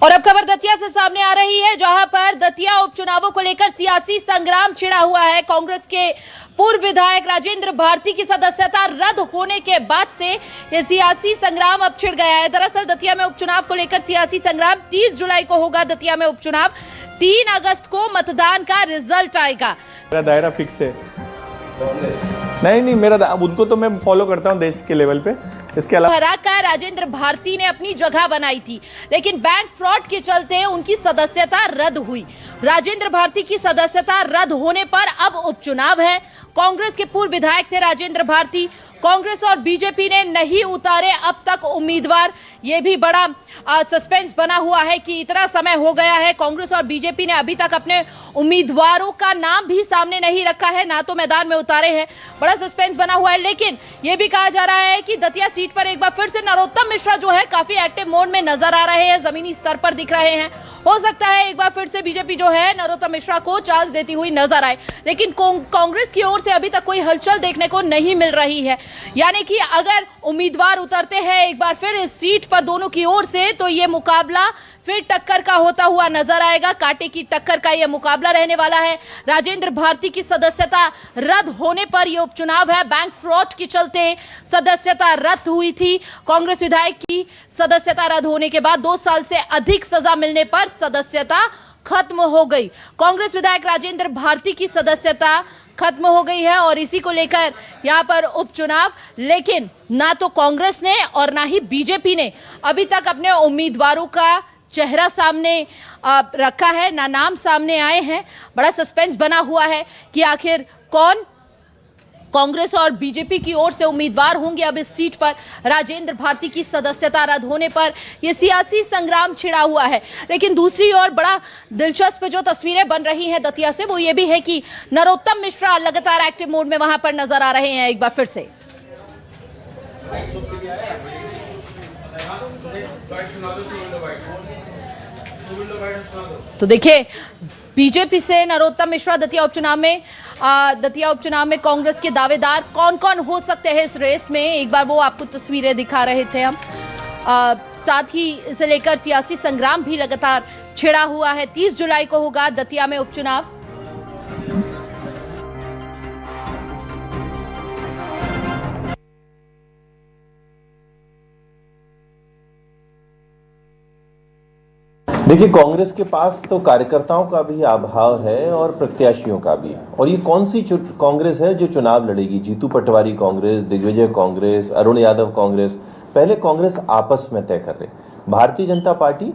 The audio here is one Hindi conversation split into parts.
और अब खबर दतिया से सामने आ रही है, जहां पर दतिया उपचुनावों को लेकर सियासी संग्राम छिड़ा हुआ है। कांग्रेस के पूर्व विधायक राजेंद्र भारती की सदस्यता रद्द होने के बाद से यह सियासी संग्राम अब छिड़ गया है। दरअसल दतिया में उपचुनाव को लेकर सियासी संग्राम 30 जुलाई को होगा। दतिया में उपचुनाव 3 अगस्त को मतदान का रिजल्ट आएगा। मेरा दायरा फिक्स है। नहीं मेरा उनको तो मैं फॉलो करता हूँ देश के लेवल पे। इसके अलावा हराकर राजेंद्र भारती ने अपनी जगह बनाई थी, लेकिन बैंक फ्रॉड के चलते उनकी सदस्यता रद्द हुई। राजेंद्र भारती की सदस्यता रद्द होने पर अब उपचुनाव है। कांग्रेस के पूर्व विधायक थे राजेंद्र भारती। कांग्रेस और बीजेपी ने नहीं उतारे अब तक उम्मीदवार। ये भी बड़ा सस्पेंस बना हुआ है कि इतना समय हो गया है, कांग्रेस और बीजेपी ने अभी तक अपने उम्मीदवारों का नाम भी सामने नहीं रखा है, ना तो मैदान में उतारे हैं। बड़ा सस्पेंस बना हुआ है। लेकिन यह भी कहा जा रहा है कि दतिया सीट पर एक बार फिर से नरोत्तम मिश्रा जो है काफी एक्टिव मोड में नजर आ रहे हैं, जमीनी स्तर पर दिख रहे हैं। हो सकता है एक बार फिर से बीजेपी जो है नरोत्तम मिश्रा को चांस देती हुई नजर आए, लेकिन कांग्रेस की ओर से अभी तक कोई हलचल देखने को नहीं मिल रही है। यानी कि अगर उम्मीदवार उतरते हैं एक बार फिर इस सीट पर दोनों की ओर से, तो ये मुकाबला फिर टक्कर का होता हुआ नजर आएगा। कांटे की टक्कर का यह मुकाबला रहने वाला है। राजेंद्र भारती की सदस्यता रद्द होने पर यह उपचुनाव है। बैंक फ्रॉड के चलते सदस्यता रद्द हुई थी। कांग्रेस विधायक की सदस्यता रद्द होने के बाद 2 साल से अधिक सजा मिलने पर सदस्यता खत्म हो गई। कांग्रेस विधायक राजेंद्र भारती की सदस्यता खत्म हो गई है और इसी को लेकर यहां पर उपचुनाव। लेकिन ना तो कांग्रेस ने और ना ही बीजेपी ने अभी तक अपने उम्मीदवारों का चेहरा सामने रखा है, ना नाम सामने आए हैं। बड़ा सस्पेंस बना हुआ है कि आखिर कौन कांग्रेस और बीजेपी की ओर से उम्मीदवार होंगे। अब इस सीट पर राजेंद्र भारती की सदस्यता रद्द होने पर यह सियासी संग्राम छिड़ा हुआ है। लेकिन दूसरी ओर बड़ा दिलचस्प जो तस्वीरें बन रही हैं दतिया से, वो ये भी है कि नरोत्तम मिश्रा लगातार एक्टिव मोड में वहां पर नजर आ रहे हैं एक बार फिर से। तो देखिए, बीजेपी से नरोत्तम मिश्रा दतिया उपचुनाव में कांग्रेस के दावेदार कौन कौन हो सकते हैं इस रेस में, एक बार वो आपको तस्वीरें दिखा रहे थे हम। साथ ही इसे लेकर सियासी संग्राम भी लगातार छिड़ा हुआ है। 30 जुलाई को होगा दतिया में उपचुनाव। देखिए, कांग्रेस के पास तो कार्यकर्ताओं का भी अभाव है और प्रत्याशियों का भी। और ये कौन सी कांग्रेस है जो चुनाव लड़ेगी? जीतू पटवारी कांग्रेस, दिग्विजय कांग्रेस, अरुण यादव कांग्रेस, पहले कांग्रेस आपस में तय कर रहे। भारतीय जनता पार्टी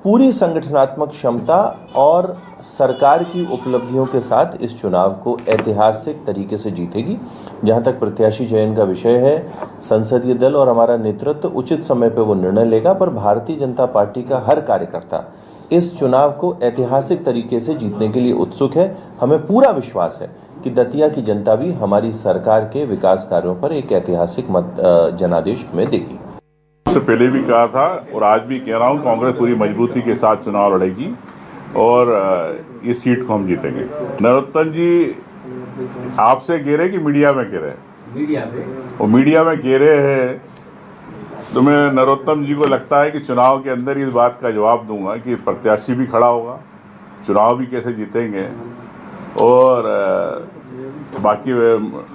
पूरी संगठनात्मक क्षमता और सरकार की उपलब्धियों के साथ इस चुनाव को ऐतिहासिक तरीके से जीतेगी। जहां तक प्रत्याशी चयन का विषय है, संसदीय दल और हमारा नेतृत्व उचित समय पर वो निर्णय लेगा। पर भारतीय जनता पार्टी का हर कार्यकर्ता इस चुनाव को ऐतिहासिक तरीके से जीतने के लिए उत्सुक है। हमें पूरा विश्वास है कि दतिया की जनता भी हमारी सरकार के विकास कार्यों पर एक ऐतिहासिक जनादेश हमें देगी। से पहले भी कहा था और आज भी कह रहा हूँ, कांग्रेस पूरी मजबूती के साथ चुनाव लड़ेगी और इस सीट को हम जीतेंगे। नरोत्तम जी आपसे कह रहे कि मीडिया में कह रहे हैं? वो मीडिया में कह रहे हैं तो मैं नरोत्तम जी को लगता है कि चुनाव के अंदर इस बात का जवाब दूंगा कि प्रत्याशी भी खड़ा होगा, चुनाव भी कैसे जीतेंगे। और बाकी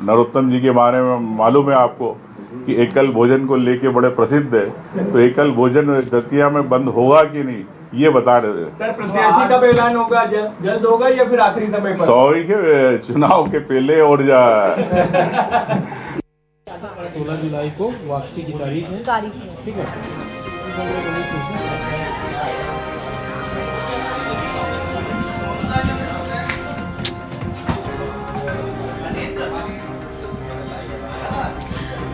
नरोत्तम जी के बारे में मालूम है आपको कि एकल भोजन को लेके बड़े प्रसिद्ध है। तो एकल भोजन दतिया में बंद होगा कि नहीं, ये बता रहे थे। सर, प्रत्याशी कब ऐलान होगा? जल्द होगा या फिर आखिरी समय पर? 100 के चुनाव के पहले और 16 जुलाई को वापसी की तारीख है। ठीक है।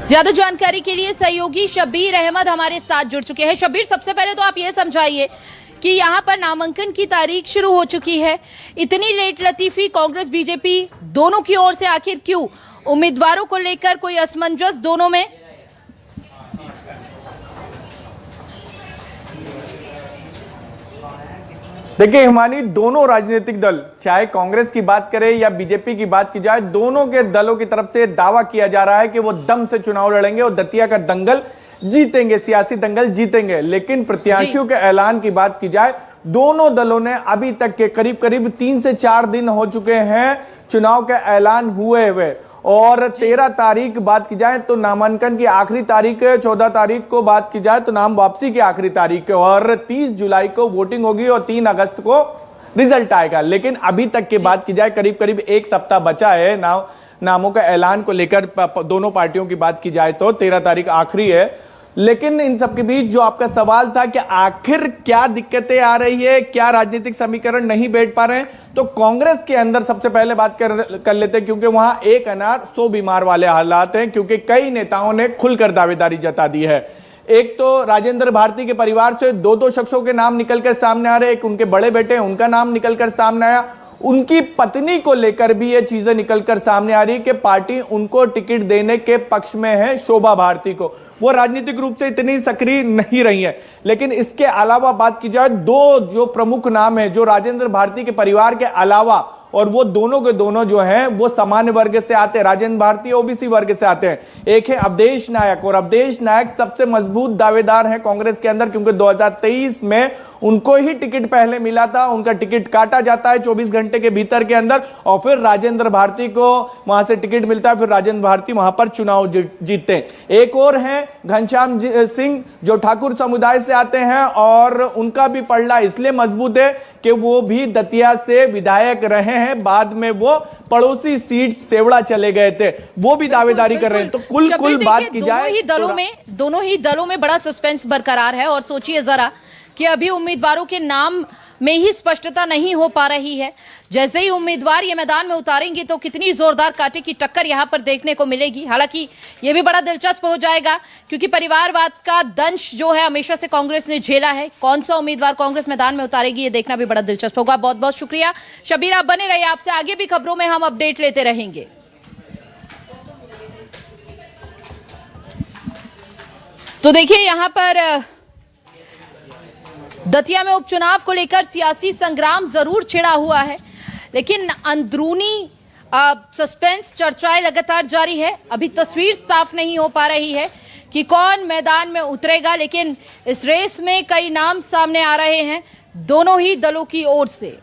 ज्यादा जानकारी के लिए सहयोगी शब्बीर अहमद हमारे साथ जुड़ चुके हैं। शब्बीर, सबसे पहले तो आप ये समझाइए कि यहाँ पर नामांकन की तारीख शुरू हो चुकी है, इतनी लेट लतीफी कांग्रेस बीजेपी दोनों की ओर से आखिर क्यों? उम्मीदवारों को लेकर कोई असमंजस दोनों में? देखिए हिमानी, दोनों राजनीतिक दल, चाहे कांग्रेस की बात करें या बीजेपी की बात की जाए, दोनों के दलों की तरफ से दावा किया जा रहा है कि वो दम से चुनाव लड़ेंगे और दतिया का दंगल जीतेंगे, सियासी दंगल जीतेंगे। लेकिन प्रत्याशियों के ऐलान की बात की जाए, दोनों दलों ने अभी तक के करीब करीब 3 से 4 दिन हो चुके हैं चुनाव के ऐलान हुए हुए, और 13 तारीख बात की जाए तो नामांकन की आखिरी तारीख है, 14 तारीख को बात की जाए तो नाम वापसी की आखिरी तारीख है, और 30 जुलाई को वोटिंग होगी और 3 अगस्त को रिजल्ट आएगा। लेकिन अभी तक की बात की जाए करीब करीब 1 सप्ताह बचा है नामों के ऐलान को लेकर। दोनों पार्टियों की बात की जाए तो 13 तारीख आखिरी है। लेकिन इन सब के बीच जो आपका सवाल था कि आखिर क्या दिक्कतें आ रही है, क्या राजनीतिक समीकरण नहीं बैठ पा रहे हैं, तो कांग्रेस के अंदर सबसे पहले बात कर लेते हैं, क्योंकि वहां एक अनार 100 बीमार वाले हालात हैं, क्योंकि कई नेताओं ने खुलकर दावेदारी जता दी है। एक तो राजेंद्र भारती के परिवार से 2 शख्सों के नाम निकलकर सामने आ रहे, एक उनके बड़े बेटे हैं, उनका नाम निकलकर सामने आया, उनकी पत्नी को लेकर भी ये चीजें निकलकर सामने आ रही है कि पार्टी उनको टिकट देने के पक्ष में है, शोभा भारती को। वो राजनीतिक रूप से इतनी सक्रिय नहीं रही है। लेकिन इसके अलावा बात की जाए, 2 जो प्रमुख नाम है जो राजेंद्र भारती के परिवार के अलावा, और वो दोनों के दोनों जो हैं वो सामान्य वर्ग से आते हैं, राजेंद्र भारती ओबीसी वर्ग से आते हैं। एक है अवधेश नायक, और अवधेश नायक सबसे मजबूत दावेदार हैं कांग्रेस के अंदर, क्योंकि 2023 में उनको ही टिकट पहले मिला था, उनका टिकट काटा जाता है 24 घंटे के भीतर के अंदर, और फिर राजेंद्र भारती को वहां से टिकट मिलता है, फिर राजेंद्र भारती वहां पर चुनाव जीतते हैं। एक और है घनश्याम सिंह जो ठाकुर समुदाय से आते हैं, और उनका भी पलड़ा इसलिए मजबूत है कि वो भी दतिया से विधायक रहे हैं, बाद में वो पड़ोसी सीट सेवड़ा चले गए थे, वो भी दावेदारी कर रहे हैं। तो कुल बात की जाए दोनों ही दलों में बड़ा सस्पेंस बरकरार है। और सोचिए जरा कि अभी उम्मीदवारों के नाम में ही स्पष्टता नहीं हो पा रही है। जैसे ही उम्मीदवार ये मैदान में उतारेंगे तो कितनी जोरदार कांटे की टक्कर यहां पर देखने को मिलेगी। हालांकि ये भी बड़ा दिलचस्प हो जाएगा, क्योंकि परिवारवाद का दंश जो है हमेशा से कांग्रेस ने झेला है। कौन सा उम्मीदवार कांग्रेस मैदान में उतारेगी, ये देखना भी बड़ा दिलचस्प होगा। बहुत बहुत शुक्रिया शबीर, आप बने रहिए, आपसे आगे भी खबरों में हम अपडेट लेते रहेंगे। तो देखिए, यहां पर दतिया में उपचुनाव को लेकर सियासी संग्राम जरूर छिड़ा हुआ है, लेकिन अंदरूनी सस्पेंस चर्चाएं लगातार जारी है। अभी तस्वीर साफ नहीं हो पा रही है कि कौन मैदान में उतरेगा, लेकिन इस रेस में कई नाम सामने आ रहे हैं दोनों ही दलों की ओर से।